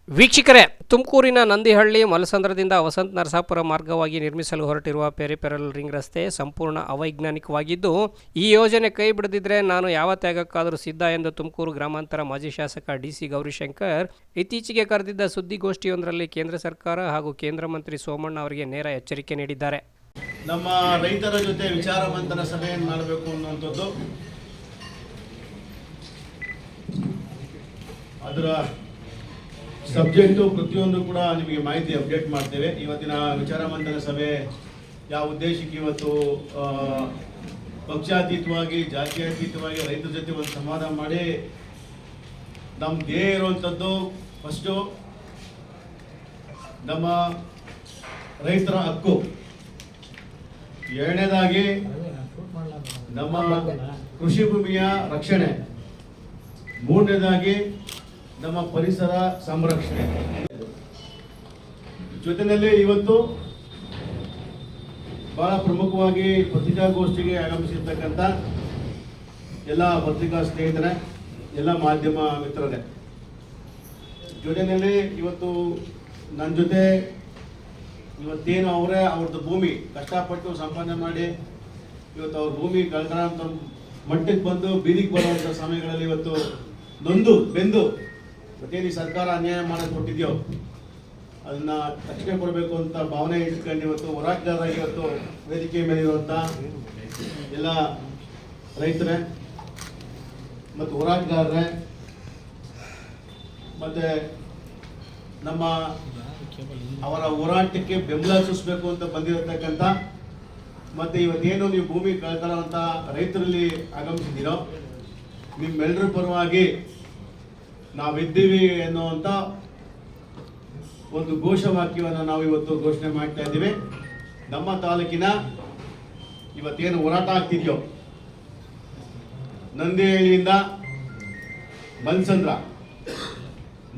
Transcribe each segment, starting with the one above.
ವೀಕ್ಷಕರೇ, ತುಮಕೂರಿನ ನಂದಿಹಳ್ಳಿ ಮಲಸಂದ್ರದಿಂದ ವಸಂತ ನರಸಾಪುರ ಮಾರ್ಗವಾಗಿ ನಿರ್ಮಿಸಲು ಹೊರಟಿರುವ ಪೆರಿಫೆರಲ್ ರಿಂಗ್ ರಸ್ತೆ ಸಂಪೂರ್ಣ ಅವೈಜ್ಞಾನಿಕವಾಗಿದ್ದು, ಈ ಯೋಜನೆ ಕೈ ಬಿಡದಿದ್ದರೆ ನಾನು ಯಾವ ತ್ಯಾಗಕ್ಕಾದರೂ ಸಿದ್ಧ ಎಂದು ತುಮಕೂರು ಗ್ರಾಮಾಂತರ ಮಾಜಿ ಶಾಸಕ ಡಿಸಿ ಗೌರಿಶಂಕರ್ ಇತ್ತೀಚೆಗೆ ಕರೆದಿದ್ದ ಸುದ್ದಿಗೋಷ್ಠಿಯೊಂದರಲ್ಲಿ ಕೇಂದ್ರ ಸರ್ಕಾರ ಹಾಗೂ ಕೇಂದ್ರ ಮಂತ್ರಿ ಸೋಮಣ್ಣ ಅವರಿಗೆ ನೇರ ಎಚ್ಚರಿಕೆ ನೀಡಿದ್ದಾರೆ. ನಮ್ಮ ರೈತರ ಜೊತೆ ವಿಚಾರ ಮಂಥನ ಸಭೆಯನ್ನು ಮಾಡಬೇಕು ಅನ್ನುವಂಥದ್ದು ಅದರ ಸಬ್ಜೆಕ್ಟು ಪ್ರತಿಯೊಂದು ಕೂಡ ನಿಮಗೆ ಮಾಹಿತಿ ಅಪ್ಡೇಟ್ ಮಾಡ್ತೇವೆ. ಇವತ್ತಿನ ವಿಚಾರ ಮಂಥನ ಸಭೆ ಯಾವ ಉದ್ದೇಶಕ್ಕೆ ಇವತ್ತು ಪಕ್ಷಾತೀತವಾಗಿ ಜಾತ್ಯತೀತವಾಗಿ ರೈತರ ಜೊತೆ ಒಂದು ಸಂವಾದ ಮಾಡಿ ನಮ್ಮ ಧ್ಯೇಯ ಇರುವಂಥದ್ದು ಫಸ್ಟು ನಮ್ಮ ರೈತರ ಹಕ್ಕು, ಎರಡನೇದಾಗಿ ನಮ್ಮ ಕೃಷಿ ಭೂಮಿಯ ರಕ್ಷಣೆ, ಮೂರನೇದಾಗಿ ನಮ್ಮ ಪರಿಸರ ಸಂರಕ್ಷಣೆ. ಜೊತೆಯಲ್ಲಿ ಇವತ್ತು ಬಹಳ ಪ್ರಮುಖವಾಗಿ ಪತ್ರಿಕಾಗೋಷ್ಠಿಗೆ ಆಗಮಿಸಿರ್ತಕ್ಕಂಥ ಎಲ್ಲ ಪತ್ರಿಕಾ ಸ್ನೇಹಿತರೆ, ಎಲ್ಲ ಮಾಧ್ಯಮ ಮಿತ್ರರೇ, ಜೊತೆಯಲ್ಲಿ ಇವತ್ತು ನನ್ನ ಜೊತೆ ಇವತ್ತೇನು ಅವ್ರದ್ದು ಭೂಮಿ ಕಷ್ಟಪಟ್ಟು ಸಂಪಾದನೆ ಮಾಡಿ ಇವತ್ತು ಅವ್ರ ಭೂಮಿ ಕಳ್ಕೊಳ್ಳೋಂಥ ಮಟ್ಟಕ್ಕೆ ಬಂದು ಬೀದಿಗೆ ಬರುವಂಥ ಸಮಯಗಳಲ್ಲಿ ಇವತ್ತು ನೊಂದು ಬೆಂದು ಮತ್ತೇನು ಸರ್ಕಾರ ಅನ್ಯಾಯ ಮಾಡೋದು ಕೊಟ್ಟಿದ್ಯೋ ಅದನ್ನ ರಕ್ಷಣೆ ಕೊಡಬೇಕು ಅಂತ ಭಾವನೆ ಇಟ್ಕೊಂಡು ಇವತ್ತು ಹೋರಾಟಗಾರರಾಗಿ ಇವತ್ತು ವೇದಿಕೆ ಮೇಲೆ ಇರುವಂಥ ಎಲ್ಲ ರೈತರೇ ಮತ್ತು ಹೋರಾಟಗಾರರೇ ಮತ್ತು ನಮ್ಮ ಅವರ ಹೋರಾಟಕ್ಕೆ ಬೆಂಬಲ ಸೂಚಿಸಬೇಕು ಅಂತ ಬಂದಿರತಕ್ಕಂಥ ಮತ್ತು ಇವತ್ತೇನು ನೀವು ಭೂಮಿ ಕಳ್ಕೊಳ್ಳೋಂಥ ರೈತರಲ್ಲಿ ಆಗಮಿಸಿದ್ದೀರೋ ನಿಮ್ಮೆಲ್ಲರ ಪರವಾಗಿ ನಾವಿದ್ದೀವಿ ಎನ್ನುವಂಥ ಒಂದು ಘೋಷವಾಕ್ಯವನ್ನು ನಾವು ಇವತ್ತು ಘೋಷಣೆ ಮಾಡ್ತಾ ಇದ್ದೀವಿ. ನಮ್ಮ ತಾಲೂಕಿನ ಇವತ್ತೇನು ಹೋರಾಟ ಆಗ್ತಿದೆಯೋ ನಂದಿಹಳ್ಳಿಯಿಂದ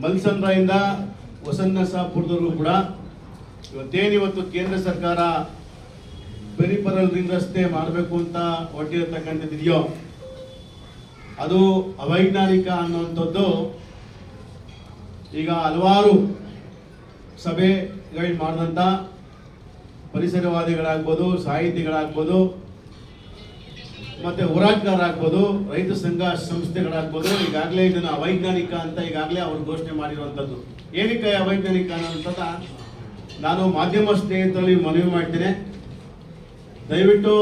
ಮಲ್ಸಂದ್ರದಿಂದ ವಸಂತ ನರಸಾಪುರದವರೆಗೂ ಕೂಡ ಇವತ್ತು ಕೇಂದ್ರ ಸರ್ಕಾರ ಪೆರಿಫೆರಲ್ ರಿಂಗ್ ರಸ್ತೆ ಮಾಡಬೇಕು ಅಂತ ಹೊರಟಿರತಕ್ಕಂಥದ್ದಿದೆಯೋ ಅದು ಅವೈಜ್ಞಾನಿಕ ಅನ್ನುವಂಥದ್ದು ಈಗ ಹಲವಾರು ಸಭೆಗಳು ಮಾಡಿದಂಥ ಪರಿಸರವಾದಿಗಳಾಗ್ಬೋದು, ಸಾಹಿತಿಗಳಾಗ್ಬೋದು, ಮತ್ತು ಹೋರಾಟಗಾರರಾಗ್ಬೋದು, ರೈತ ಸಂಘ ಸಂಸ್ಥೆಗಳಾಗ್ಬೋದು, ಈಗಾಗಲೇ ಇದನ್ನು ಅವೈಜ್ಞಾನಿಕ ಅಂತ ಈಗಾಗಲೇ ಅವರು ಘೋಷಣೆ ಮಾಡಿರುವಂಥದ್ದು. ಏನಕ್ಕೆ ಅವೈಜ್ಞಾನಿಕ ಅನ್ನೋಂಥದ್ದು ನಾನು ಮಾಧ್ಯಮ ಸ್ನೇಹಿತರಲ್ಲಿ ಮನವಿ ಮಾಡ್ತೇನೆ. ದಯವಿಟ್ಟು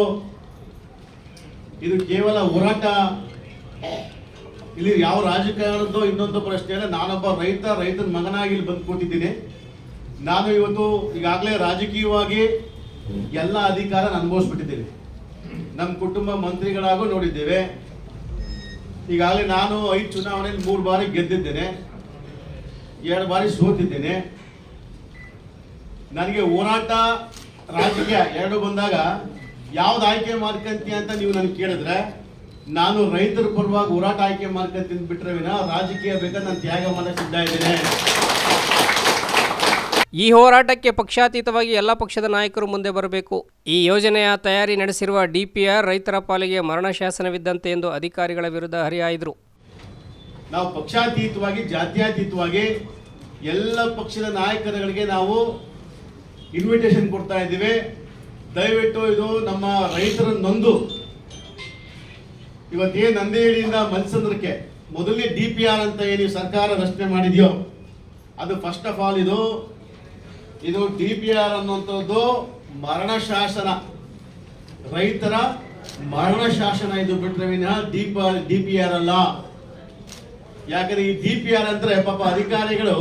ಇದು ಕೇವಲ ಹೋರಾಟ, ಇಲ್ಲಿ ಯಾವ ರಾಜಕಾರಣದ್ದು ಇನ್ನೊಂದು ಪ್ರಶ್ನೆ ಅಲ್ಲ. ನಾನೊಬ್ಬ ರೈತನ ಮಗನಾಗಿ ಇಲ್ಲಿ ಬಂದು ಕೂತಿದ್ದೀನಿ. ನಾನು ಇವತ್ತು ಈಗಾಗಲೇ ರಾಜಕೀಯವಾಗಿ ಎಲ್ಲ ಅಧಿಕಾರ ಅನುಭವಿಸ್ಬಿಟ್ಟಿದ್ದೀನಿ. ನಮ್ಮ ಕುಟುಂಬ ಮಂತ್ರಿಗಳಾಗೂ ನೋಡಿದ್ದೇವೆ. ಈಗಾಗಲೇ ನಾನು 5 ಚುನಾವಣೆಯಲ್ಲಿ 3 ಬಾರಿ ಗೆದ್ದಿದ್ದೇನೆ, 2 ಬಾರಿ ಸೋತಿದ್ದೇನೆ. ನನಗೆ ಹೋರಾಟ ರಾಜಕೀಯ ಎರಡು ಬಂದಾಗ ಯಾವ್ದು ಆಯ್ಕೆ ಮಾಡ್ಕಂತೀಯ ಅಂತ ನೀವು ನನಗೆ ಕೇಳಿದ್ರೆ ನಾನು ರೈತರ ಪರವಾಗಿ ಹೋರಾಟ ಆಯ್ಕೆ ಮಾಡ್ಕೊಂತೀನಿ ಬಿಟ್ರೆ ವಿನ ರಾಜಕೀಯ ಬೇಕಾದ್ರೆ ನಾನು ತ್ಯಾಗ ಮಾಡಕ್ಕೆ ಸಿದ್ಧ ಇದ್ದೇನೆ. ಈ ಹೋರಾಟಕ್ಕೆ ಪಕ್ಷಾತೀತವಾಗಿ ಎಲ್ಲ ಪಕ್ಷದ ನಾಯಕರು ಮುಂದೆ ಬರಬೇಕು. ಈ ಯೋಜನೆಯ ತಯಾರಿ ನಡೆಸಿರುವ ಡಿಪಿಆರ್ ರೈತರ ಪಾಲಿಗೆ ಮರಣ ಶಾಸನವಿದ್ದಂತೆ ಎಂದು ಅಧಿಕಾರಿಗಳ ವಿರುದ್ಧ ಹರಿಹಾಯ್ದರು. ನಾವು ಪಕ್ಷಾತೀತವಾಗಿ ಜಾತ್ಯತೀತವಾಗಿ ಎಲ್ಲ ಪಕ್ಷದ ನಾಯಕರುಗಳಿಗೆ ನಾವು ಇನ್ವಿಟೇಷನ್ ಕೊಡ್ತಾ ಇದ್ದೀವಿ. ದಯವಿಟ್ಟು ಇದು ನಮ್ಮ ರೈತರ ನೊಂದು ಇವತ್ತೇನು ನಂದಿಹಳ್ಳಿಯಿಂದ ಮಲ್ಸಂದ್ರಕ್ಕೆ ಮೊದಲನೇ ಡಿಪಿಆರ್ ಅಂತ ಏನು ಸರ್ಕಾರ ರಚನೆ ಮಾಡಿದೆಯೋ ಅದು ಫಸ್ಟ್ ಆಫ್ ಆಲ್ ಇದು ಡಿಪಿಆರ್ ಅನ್ನುವಂಥದ್ದು ಮರಣ ಶಾಸನ, ರೈತರ ಮರಣ ಶಾಸನ. ಇದು ಬಿಟ್ಟರೆ ವಿನಃ ಡಿಪಿಆರ್ ಅಲ್ಲ. ಯಾಕಂದ್ರೆ ಈ ಡಿಪಿಆರ್ ಅಂದ್ರೆ ಪಾಪ ಅಧಿಕಾರಿಗಳು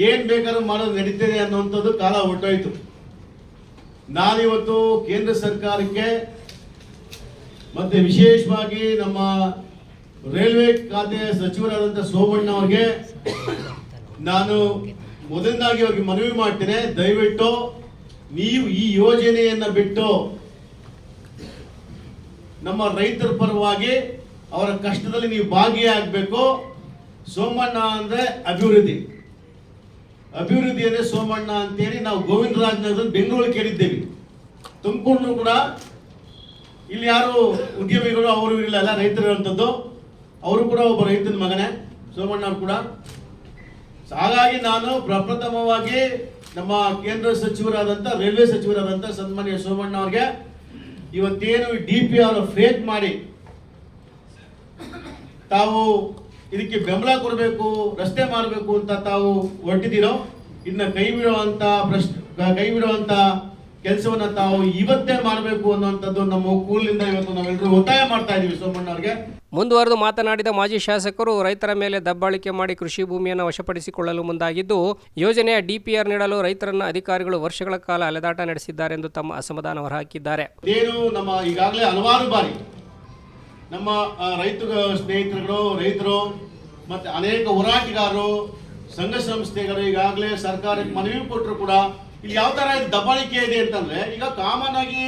ಏನ್ ಬೇಕಾದ್ರೂ ಮಾಡೋದು ನಡೀತದೆ ಅನ್ನುವಂಥದ್ದು ಕಾಲ ಹೊರಟೋಯ್ತು. ನಾನಿವತ್ತು ಕೇಂದ್ರ ಸರ್ಕಾರಕ್ಕೆ ಮತ್ತೆ ವಿಶೇಷವಾಗಿ ನಮ್ಮ ರೈಲ್ವೆ ಖಾತೆ ಸಚಿವರಾದಂಥ ಸೋಮಣ್ಣ ಅವರಿಗೆ ನಾನು ಮೊದಲನಾಗಿ ಅವ್ರಿಗೆ ಮನವಿ ಮಾಡ್ತೇನೆ. ದಯವಿಟ್ಟು ನೀವು ಈ ಯೋಜನೆಯನ್ನ ಬಿಟ್ಟು ನಮ್ಮ ರೈತರ ಪರವಾಗಿ ಅವರ ಕಷ್ಟದಲ್ಲಿ ನೀವು ಭಾಗಿಯಾಗಬೇಕು. ಸೋಮಣ್ಣ ಅಂದ್ರೆ ಅಭಿವೃದ್ಧಿ ಅಂದ್ರೆ ಸೋಮಣ್ಣ ಅಂತೇಳಿ ನಾವು ಗೋವಿಂದರಾಜನಗರದಲ್ಲಿ ಬೆಂಗಳೂರು ಕೇಳಿದ್ದೇವೆ. ತುಮಕೂರು ಕೂಡ ಇಲ್ಲಿ ಯಾರು ಉದ್ಯಮಿಗಳು ಅವರು ಇಲ್ಲ, ಎಲ್ಲ ರೈತರು ಇರುವಂಥದ್ದು. ಅವರು ಕೂಡ ಒಬ್ಬ ರೈತನ ಮಗನೇ ಸೋಮಣ್ಣ ಅವರು ಕೂಡ. ಹಾಗಾಗಿ ನಾನು ಪ್ರಪ್ರಥಮವಾಗಿ ನಮ್ಮ ಕೇಂದ್ರ ಸಚಿವರಾದಂಥ ರೈಲ್ವೆ ಸಚಿವರಾದಂಥ ಸನ್ಮಾನ್ಯ ಸೋಮಣ್ಣ ಅವ್ರಿಗೆ ಇವತ್ತೇನು DPR ಫೇಕ್ ಮಾಡಿ ತಾವು ಇದಕ್ಕೆ ಬೆಂಬಲ ಕೊಡಬೇಕು, ರಸ್ತೆ ಮಾಡಬೇಕು ಅಂತ ತಾವು ಹೊರಟಿದ್ದೀರೋ, ಇನ್ನು ಕೈ ಬಿಡುವಂತ ಕೆಲಸವನ್ನ ತಾವು ಇವತ್ತೇ ಮಾಡಬೇಕು ಅನ್ನುವಂಥದ್ದು ನಮ್ಮ ಒಕ್ಕೂಲಿನಿಂದ ಇವತ್ತು ನಾವೆಲ್ಲರೂ ಒತ್ತಾಯ ಮಾಡ್ತಾ ಇದ್ದೀವಿ ಸೋಮಣ್ಣ ಅವ್ರಿಗೆ. ಮುಂದುವರೆದು ಮಾತನಾಡಿದ ಮಾಜಿ ಶಾಸಕರು ರೈತರ ಮೇಲೆ ದಬ್ಬಾಳಿಕೆ ಮಾಡಿ ಕೃಷಿ ಭೂಮಿಯನ್ನು ವಶಪಡಿಸಿಕೊಳ್ಳಲು ಮುಂದಾಗಿದ್ದು, ಯೋಜನೆಯ DPR ನೀಡಲು ರೈತರನ್ನ ಅಧಿಕಾರಿಗಳು ವರ್ಷಗಳ ಕಾಲ ಅಲೆದಾಟ ನಡೆಸಿದ್ದಾರೆಂದು ತಮ್ಮ ಅಸಮಾಧಾನ ಹೊರಹಾಕಿದ್ದಾರೆ. ಏನು ನಮ್ಮ ಈಗಾಗಲೇ ಹಲವಾರು ಬಾರಿ ನಮ್ಮ ರೈತ ಸ್ನೇಹಿತರುಗಳು, ರೈತರು ಮತ್ತೆ ಅನೇಕ ಹೋರಾಟಗಾರರು, ಸಂಘ ಸಂಸ್ಥೆಗಳು ಈಗಾಗಲೇ ಸರ್ಕಾರಕ್ಕೆ ಮನವಿ ಕೊಟ್ಟರು ಕೂಡ ಇಲ್ಲಿ ಯಾವ ತರ ದಬ್ಬಾಳಿಕೆ ಇದೆ ಅಂತಂದ್ರೆ, ಈಗ ಕಾಮನ್ ಆಗಿ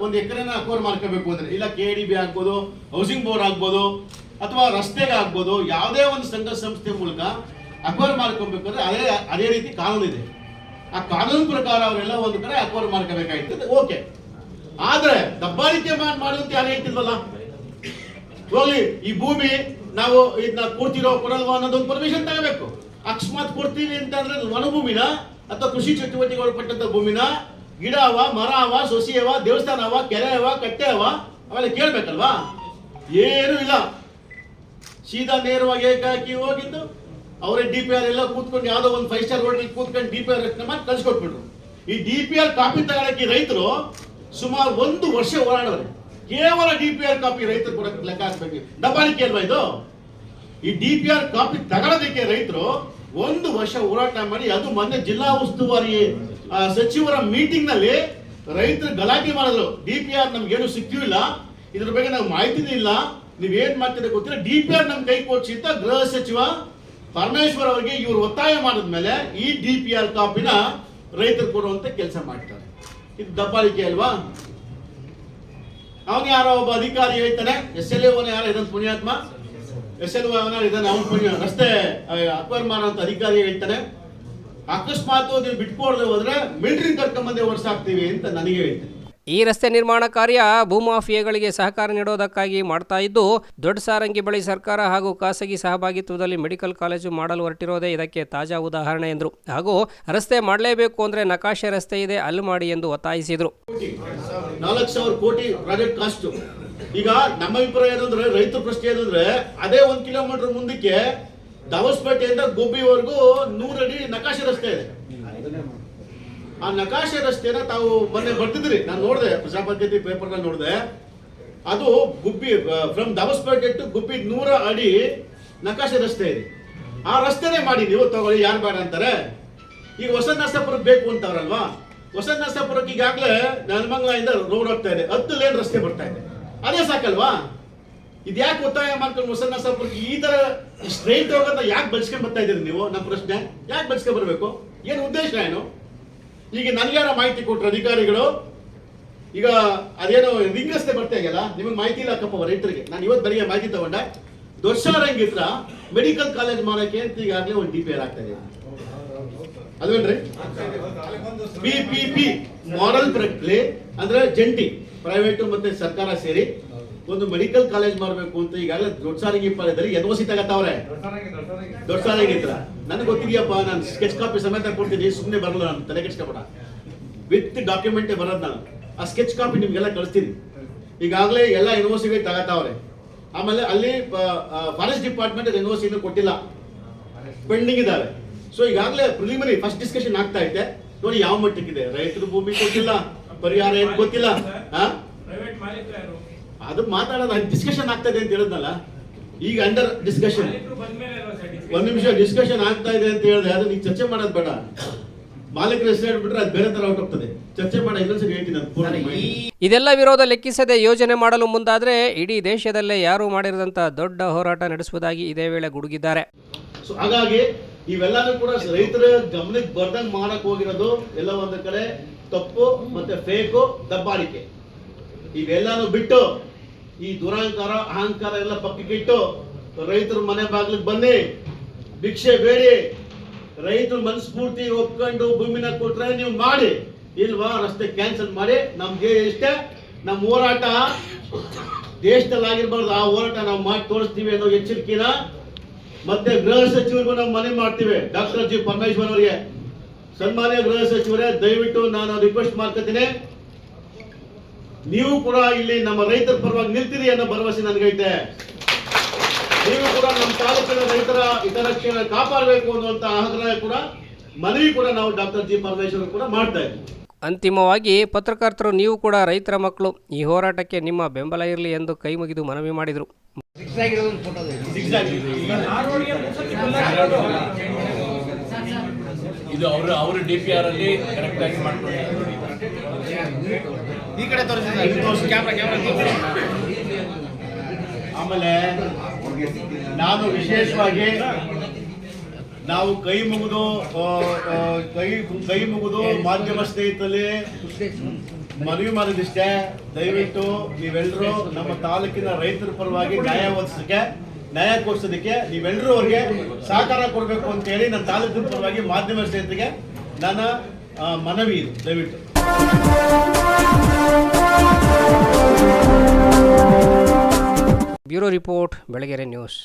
ಒಂದು ಎಕರೆನ ಅಕ್ವೈರ್ ಮಾಡ್ಕೋಬೇಕು ಅಂದ್ರೆ ಇಲ್ಲ KDB ಆಗ್ಬೋದು, ಹೌಸಿಂಗ್ ಬೋರ್ಡ್ ಆಗ್ಬೋದು, ಅಥವಾ ರಸ್ತೆಗೆ ಆಗ್ಬೋದು, ಯಾವುದೇ ಒಂದು ಸಂಘ ಸಂಸ್ಥೆ ಮೂಲಕ ಅಕ್ವೈರ್ ಮಾಡ್ಕೊಬೇಕಂದ್ರೆ ಅದೇ ರೀತಿ ಕಾನೂನು ಇದೆ. ಆ ಕಾನೂನು ಪ್ರಕಾರ ಅವರೆಲ್ಲ ಒಂದು ಕಡೆ ಅಕ್ವೈರ್ ಮಾಡ್ಕೋಬೇಕಾಯ್ತದೆ, ಓಕೆ. ಆದ್ರೆ ದಬ್ಬಾಳಿಕೆ ಮಾಡುವಂತ ಯಾರು ಹೇಳ್ತಿಲ್ವಲ್ಲ, ಹೋಗ್ಲಿ ಈ ಭೂಮಿ ನಾವು ಇದನ್ನ ಕೊಡ್ತಿರೋ ಕೊಡಲ್ವಾ ಅನ್ನೋದೊಂದು ಪರ್ಮಿಷನ್ ತಗೋಬೇಕು. ಅಕಸ್ಮಾತ್ ಕೊಡ್ತೀವಿ ಅಂತಂದ್ರೆ ವನಭೂಮಿನ ಅಥವಾ ಕೃಷಿ ಚಟುವಟಿಕೆ ಒಳಪಟ್ಟಂತ ಭೂಮಿನ, ಗಿಡ ಅವ, ಮರ ಅವ, ಸೊಸಿ ಅವ, ದೇವಸ್ಥಾನ ಅವ, ಕೆರೆ ಅವ, ಕಟ್ಟೆ ಅವ, ಅವೆಲ್ಲ ಕೇಳ್ಬೇಕಲ್ವಾ? ಏನು ಇಲ್ಲ, ಸೀದಾ ನೇರವಾಗಿ ಏಕಾಕಿ ಹೋಗಿದ್ದು ಅವರೇ DPR ಎಲ್ಲ ಕೂತ್ಕೊಂಡು ಯಾವುದೋ ಒಂದು 5 ಸ್ಟಾರ್ ಹೋಟೆಲ್ ಕೂತ್ಕೊಂಡು DPR ರಚನೆ ಮಾಡಿ ಕಳ್ಸಿಕೊಟ್ಬಿಟ್ರು. ಈ DPR ಕಾಪಿ ತಗೊಳಕ್ಕೆ ರೈತರು ಸುಮಾರು 1 ವರ್ಷ ಹೋರಾಡೋರು. ಕೇವಲ DPR ಕಾಪಿ ರೈತರು ಕೊಡಕ್ಕೆ ಲೆಕ್ಕ ಹಾಕ್ಬೇಕು. ದಬ್ಬಾಳಿಕೆ ಅಲ್ವಾ ಇದು? ಈ DPR ಕಾಪಿ ತಗೊಳ್ಳೋದಕ್ಕೆ ರೈತರು 1 ವರ್ಷ ಹೋರಾಟ ಮಾಡಿ, ಅದು ಮೊನ್ನೆ ಜಿಲ್ಲಾ ಉಸ್ತುವಾರಿ ಸಚಿವರ ಮೀಟಿಂಗ್ ನಲ್ಲಿ ರೈತರು ಗಲಾಟೆ ಮಾಡಿದ್ರು. DPR ನಮ್ಗೇನು ಸಿಕ್ಕಿಲ್ಲ, ಇದ್ರ ಬಗ್ಗೆ ನಾವು ಮಾಹಿತಿನೇ ಇಲ್ಲ, ನೀವೇನ್ ಮಾಡ್ತೀರಿ ಗೊತ್ತಿಲ್ಲ, DPR ನಮ್ ಕೈ ಕೊಡ್ಸಿ ಅಂತ ಗೃಹ ಸಚಿವ ಪರಮೇಶ್ವರ್ ಅವರಿಗೆ ಇವರು ಒತ್ತಾಯ ಮಾಡಿದ್ಮೇಲೆ ಈ DPR ಕಾಪಿನ ರೈತರು ಕೊಡುವಂತ ಕೆಲಸ ಮಾಡ್ತಾರೆ. ಇದು ದಬ್ಬಾಳಿಕೆ ಅಲ್ವಾ? ಅವನು ಯಾರೋ ಒಬ್ಬ ಅಧಿಕಾರಿ ಹೇಳ್ತಾನೆ, SLA ಯಾರೋ ಇದನ್ನು ಪುಣ್ಯಾತ್ಮ, SLO ಇದನ್ನು ಅವನು ಪುಣ್ಯ, ರಸ್ತೆ ಅಕ್ವೈರ್ ಮಾಡೋಂಥ ಅಧಿಕಾರಿ ಹೇಳ್ತಾನೆ, ಅಕಸ್ಮಾತ್ ನೀವು ಬಿಟ್ಕೊಡದೆ ಹೋದ್ರೆ ಮಿಲಿಟರಿ ಕರ್ಕೊಂಬಂದೇ ಹೊರಸಾಕ್ತೀವಿ ಅಂತ ನನಗೆ ಹೇಳ್ತಾನೆ. ಈ ರಸ್ತೆ ನಿರ್ಮಾಣ ಕಾರ್ಯ ಭೂಮಾಫಿಯಾಗಳಿಗೆ ಸಹಕಾರ ನೀಡೋದಕ್ಕಾಗಿ ಮಾಡ್ತಾ ಇದ್ದು, ದೊಡ್ಡ ಸಾರಂಗಿ ಬಳಿ ಸರ್ಕಾರ ಹಾಗೂ ಖಾಸಗಿ ಸಹಭಾಗಿತ್ವದಲ್ಲಿ ಮೆಡಿಕಲ್ ಕಾಲೇಜು ಮಾಡಲು ಹೊರಟಿರೋದೇ ಇದಕ್ಕೆ ತಾಜಾ ಉದಾಹರಣೆ ಎಂದರು. ಹಾಗೂ ರಸ್ತೆ ಮಾಡಲೇಬೇಕು ಅಂದ್ರೆ ನಕಾಶೆ ರಸ್ತೆ ಇದೆ, ಅಲ್ಲಿ ಮಾಡಿ ಎಂದು ಒತ್ತಾಯಿಸಿದರು. 4,000 ಕೋಟಿ ಪ್ರಾಜೆಕ್ಟ್ ಕಾಸ್ಟ್. ಈಗ ನಮ್ಮ ಅಭಿಪ್ರಾಯ ಏನಂದ್ರೆ, ರೈತರ ಪ್ರಶ್ನೆ ಏನಂದ್ರೆ, ಅದೇ 1 ಕಿಲೋಮೀಟರ್ ಮುಂದಕ್ಕೆ ದವಸ್ಪೇಟೆಯಿಂದ ಗುಬ್ಬಿವರೆಗೂ 100 ಅಡಿ ನಕಾಶೆ ರಸ್ತೆ ಇದೆ. ಆ ನಕಾಶೆ ರಸ್ತೆನ ತಾವು ಮೊನ್ನೆ ಬರ್ತಿದ್ರಿ, ನಾನು ನೋಡಿದೆ, ಪ್ರಜಾಪತಿ ಪೇಪರ್ ನಲ್ಲಿ ನೋಡಿದೆ. ಅದು ಗುಬ್ಬಿ ಫ್ರಮ್ ದವಸ್ಪೇಟೆ ಟು ಗುಬ್ಬಿ 100 ಅಡಿ ನಕಾಶೆ ರಸ್ತೆ ಇದೆ. ಆ ರಸ್ತೆನೇ ಮಾಡಿ ನೀವು ತಗೊಳ್ಳಿ, ಯಾರು ಬೇಡ ಅಂತಾರೆ. ಈಗ ಹೊಸ ನರಸಾಪುರಕ್ಕೆ ಬೇಕು ಅಂತವ್ರಲ್ವಾ, ಹೊಸ ನರಸಾಪುರಕ್ಕೆ ಈಗಾಗಲೇ ನೆಲಮಂಗಲದಿಂದ ರೋಡ್ ಹೋಗ್ತಾ ಇದೆ, 10 ಲೇನ್ ರಸ್ತೆ ಬರ್ತಾ ಇದೆ, ಅದೇ ಸಾಕಲ್ವಾ? ಇದ್ಯಾಕೆ ಒತ್ತಾಯ ಮಾಡ್ಕೊಂಡು ಹೊಸ ನರಸಾಪುರಕ್ಕೆ ಈ ತರ ಸ್ಟ್ರೈಟ್ ಹೋಗೋದ ಯಾಕೆ ಬಳ್ಸ್ಕೊಂಡ್ ಬರ್ತಾ ಇದ್ದೀರಿ ನೀವು? ನಮ್ಮ ಪ್ರಶ್ನೆ, ಯಾಕೆ ಬಳ್ಸ್ಕೊಂಡ್ ಬರ್ಬೇಕು? ಏನು ಉದ್ದೇಶ ಏನು? ಈಗ ನನಗ್ಯಾರ ಮಾಹಿತಿ ಕೊಟ್ಟರು ಅಧಿಕಾರಿಗಳು, ಈಗ ಅದೇನೋ ರಿಂಗ್ ರಸ್ತೆ ಬರ್ತಾ ಇದೆಯಲ್ಲ, ನಿಮಗೆ ಮಾಹಿತಿ ಇಲ್ಲ ಅಕ್ಕಪ್ಪ ರೈತರಿಗೆ. ನಾನು ಇವತ್ತು ಬೆಳಿಗ್ಗೆ ಮಾಹಿತಿ ತಗೊಂಡೆ, ದೊಡ್ಡಸಾರಂಗಿ ಹತ್ರ ಮೆಡಿಕಲ್ ಕಾಲೇಜ್ ಮಾಡೋಕೆ ಅಂತ ಈಗಾಗಲೇ ಒಂದು DPR ಆಗ್ತಾ ಇದೆ. ಅದೇನ್ರಿ PPP ಮಾಡೆಲ್ ಪ್ರಕ್ರಿಯೆ ಅಂದ್ರೆ ಜಂಟಿ ಪ್ರೈವೇಟ್ ಮತ್ತೆ ಸರ್ಕಾರ ಸೇರಿ ಒಂದು ಮೆಡಿಕಲ್ ಕಾಲೇಜ್ ಮಾಡಬೇಕು ಅಂತ ಈಗಾಗಲೇ ದೊಡ್ಡಸಾರಂಗಿ ಪಾಳ್ಯದಲ್ಲಿ NOC ತಗತ್ತವ್ರೆ. ದೊಡ್ಡಸಾರಂಗಿ ಹತ್ರ ನನಗೆ ಗೊತ್ತಿದೆಯಪ್ಪ, ನಾನು ಸ್ಕೆಚ್ ಕಾಪಿ ಸಮೇತ ಕೊಡ್ತೀನಿ, ಸುಮ್ಮನೆ ಬರಲ್ಲ, ನಾನು ತಲೆ ಕೆಡ್ಸ್ಕೊಬೇಡ, ವಿತ್ ಡಾಕ್ಯುಮೆಂಟೇ ಬರೋದು. ನಾನು ಆ ಸ್ಕೆಚ್ ಕಾಪಿ ನಿಮ್ಗೆಲ್ಲ ಕಳಿಸ್ತೀನಿ. ಈಗಾಗಲೇ ಎಲ್ಲ NOCಗಳು ತಗತ್ತವ್ರೆ. ಆಮೇಲೆ ಅಲ್ಲಿ ಫಾರೆಸ್ಟ್ ಡಿಪಾರ್ಟ್ಮೆಂಟ್ NOC ಕೊಟ್ಟಿಲ್ಲ, ಪೆಂಡಿಂಗ್ ಇದಾವೆ. ಸೊ ಈಗಾಗಲೇ ಪ್ರಿಲಿಮಿನರಿ ಫಸ್ಟ್ ಡಿಸ್ಕಷನ್ ಆಗ್ತಾ ಇದೆ. ನೋಡಿ ಯಾವ ಮಟ್ಟಕ್ಕಿದೆ, ರೈತರು ಭೂಮಿ ಕೊಟ್ಟಿಲ್ಲ, ಪರಿಹಾರ ಏನು ಗೊತ್ತಿಲ್ಲ, ಅದು ಮಾತಾಡೋದು ಡಿಸ್ಕಷನ್ ಆಗ್ತಾ ಇದೆ ಅಂತ ಹೇಳಿದ್ನಲ್ಲ. ಈಗ ಅಂಡರ್ ಡಿಸ್ಕಷನ್, 1 ನಿಮಿಷ ಡಿಸ್ಕಷನ್ ಆಗ್ತಾ ಇದೆ ಅಂತ ಹೇಳಿದೆ, ಅದು ನೀವು ಚರ್ಚೆ ಮಾಡೋದು ಬೇಡ. ಮಾಲೀಕರ ಹೆಸರು ಹೇಳ್ಬಿಟ್ರೆ ಅದು ಬೇರೆ ತರ ಹೊರಟೋಗ್ತದೆ. ಚರ್ಚೆ ಮಾಡಿ ಇನ್ನೊಂದ್ಸರಿ ಹೇಳ್ತೀನಿ. ಇದೆಲ್ಲ ವಿರೋಧ ಲೆಕ್ಕಿಸದೆ ಯೋಜನೆ ಮಾಡಲು ಮುಂದಾದ್ರೆ ಇಡೀ ದೇಶದಲ್ಲೇ ಯಾರು ಮಾಡಿರದಂತ ದೊಡ್ಡ ಹೋರಾಟ ನಡೆಸುವುದಾಗಿ ಇದೇ ವೇಳೆ ಗುಡುಗಿದ್ದಾರೆ. ಸೊ ಹಾಗಾಗಿ ಇವೆಲ್ಲನೂ ಕೂಡ ರೈತರ ಗಮನಕ್ಕೆ ಬರ್ದಂಗ್ ಮಾಡಕ್ ಹೋಗಿರೋದು ಎಲ್ಲ ಒಂದು ಕಡೆ ತಪ್ಪು ಮತ್ತೆ ಫೇಕು, ದಬ್ಬಾಳಿಕೆ. ಇವೆಲ್ಲಾನು ಬಿಟ್ಟು ಈ ದುರಹಂಕಾರ, ಅಹಂಕಾರ ಎಲ್ಲ ಪಕ್ಕಕ್ಕಿಟ್ಟು ರೈತರ ಮನೆ ಬಾಗಿಲಿಗೆ ಬನ್ನಿ, ಭಿಕ್ಷೆ ಬೇಡಿ, ರೈತರು ಮನಸ್ಫೂರ್ತಿ ಒಪ್ಕೊಂಡು ಭೂಮಿನ ಕೊಟ್ರೆ ನೀವು ಮಾಡಿ, ಇಲ್ವಾ ರಸ್ತೆ ಕ್ಯಾನ್ಸಲ್ ಮಾಡಿ. ನಮ್ಗೆ ಇಷ್ಟೇ, ನಮ್ಮ ಹೋರಾಟ ದೇಶದಲ್ಲಿ ಆಗಿರ್ಬಾರ್ದು, ಆ ಹೋರಾಟ ನಾವು ಮಾಡಿ ತೋರಿಸ್ತೀವಿ ಅನ್ನೋ ಎಚ್ಚರಿಕೆನ ಮತ್ತೆ ಗೃಹ ಸಚಿವರಿಗೂ ನಾವು ಮನವಿ ಮಾಡ್ತೀವಿ, ಡಾಕ್ಟರ್ ಜಿ ಪರಮೇಶ್ವರ್ ಅವರಿಗೆ, ಸನ್ಮಾನ್ಯ ಗೃಹ ಸಚಿವರೇ, ದಯವಿಟ್ಟು ನಾನು ರಿಕ್ವೆಸ್ಟ್ ಮಾಡ್ಕೊತೀನಿ, ನೀವು ಕೂಡ ಇಲ್ಲಿ ನಮ್ಮ ರೈತರ ಪರವಾಗಿ ನಿಲ್ತೀರಿ ಅನ್ನೋ ಭರವಸೆ ನನಗೈತೆ. ನೀವು ಕೂಡ ನಮ್ಮ ತಾಲೂಕಿನ ರೈತರ ಹಿತರಕ್ಷಣೆ ಕಾಪಾಡಬೇಕು ಅನ್ನುವಂತ ಆಗ್ರಹ ಕೂಡ, ಮನವಿ ಕೂಡ ನಾವು ಡಾಕ್ಟರ್ ಜಿ ಪರಮೇಶ್ವರ್ ಕೂಡ ಮಾಡ್ತಾ ಇದ್ದೀವಿ. ಅಂತಿಮವಾಗಿ ಪತ್ರಕರ್ತರು ನೀವು ಕೂಡ ರೈತರ ಮಕ್ಕಳು, ಈ ಹೋರಾಟಕ್ಕೆ ನಿಮ್ಮ ಬೆಂಬಲ ಇರಲಿ ಎಂದು ಕೈ ಮುಗಿದು ಮನವಿ ಮಾಡಿದರು. ಇದು ಅವರು DPR ಅಲ್ಲಿ ಕರೆಕ್ಟ್ ಆಗಿ ಮಾಡ್ತಾರೆ. ಈ ಕಡೆ ಆಮೇಲೆ ನಾನು ವಿಶೇಷವಾಗಿ ನಾವು ಕೈ ಮುಗಿದು ಮಾಧ್ಯಮ ಸ್ನೇಹಿತರಲ್ಲಿ ಮನವಿ ಮಾಡೋದಿಷ್ಟೇ, ದಯವಿಟ್ಟು ನೀವೆಲ್ಲರೂ ನಮ್ಮ ತಾಲೂಕಿನ ರೈತರ ಪರವಾಗಿ ನ್ಯಾಯ ಕೊಡಿಸೋದಕ್ಕೆ ನೀವೆಲ್ಲರೂ ಅವ್ರಿಗೆ ಸಹಕಾರ ಕೊಡಬೇಕು ಅಂತ ಹೇಳಿ ನನ್ನ ತಾಲೂಕಿನ ಪರವಾಗಿ ಮಾಧ್ಯಮ ಸ್ನೇಹಿತರಿಗೆ ನನ್ನ ಮನವಿ ಇದು. ದಯವಿಟ್ಟು ಬ್ಯೂರೋ ರಿಪೋರ್ಟ್, ಬೆಳಗೆರೆ ನ್ಯೂಸ್.